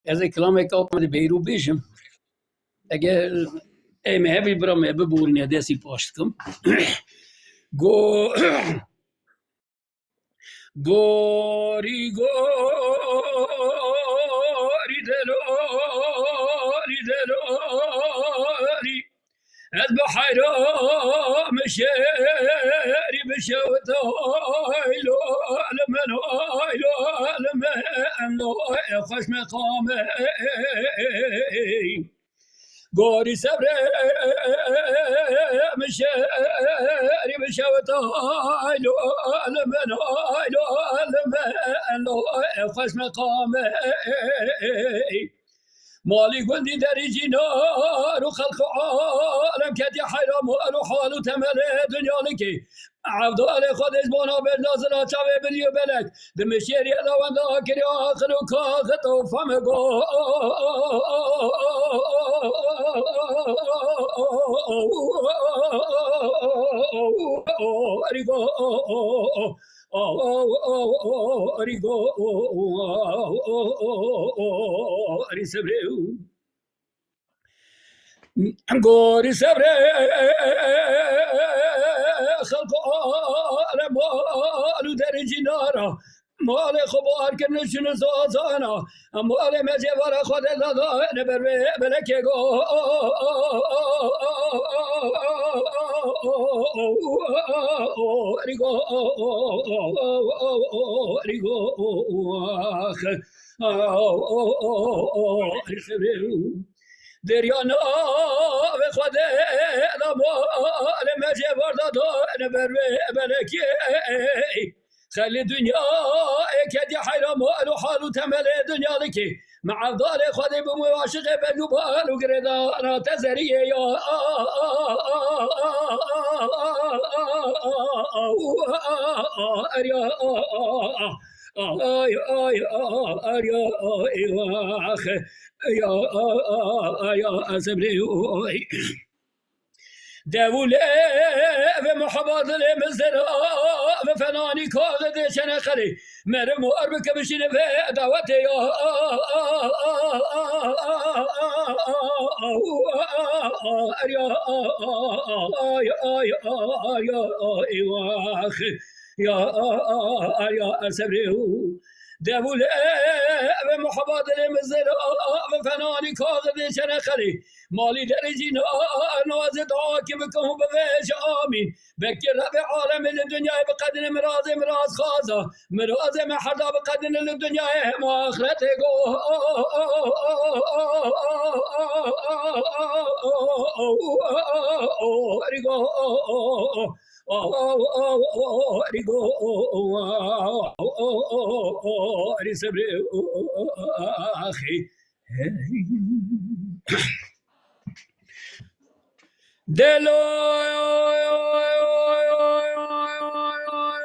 از کلام اکات من بیرو بیشم اگه ایمه هبی برام ببورنی دستی پاشت کم گو گوری گوری دلوری دلوری از بحیرام شعری بشوت هایلو علمن هایلو علمن خوش مقامه گوری صبر مشاری بشوت هایلو علمن هایلو علمن خوش مقامه مالی گندی دری جینار و خلق عالم کدی حیرام و حال و تمل دنیا لکی عبدال خودش بانا برداز را چاوه بلی و بلک دمشیری ادوان دا کری آخر و کاخت و فمگو اریگو اریگو اری سبرو گوری سبره خلق عالم مالو در جنارا مال خبار که نشون سازانا مال مجبور خود دادا نبر بلکه گو ریگو ریگو دریا ناو خود دمال مجبور دادا نبر بلکه خلي دنيا كدي حيرام والو حالو تمل دنيا لكي مع ضال خذي بمواشق بجبال وقردا انا تزريه يا اريا اي اي اريا اخ يا اسبري دولة ومحبط المزدرا وفناني كاغد شنخلي مرمو أربك بشين في دعوتي يا يا سبريو دولة ومحبط المزدرا وفناني كاغد شنخلي مالي درجينا نازد عاكبكم بفيش آمين بكر رب عالم الدنيا بقدر مراز مراز خازة مراز محدا بقدر الدنيا ما آخرته دلو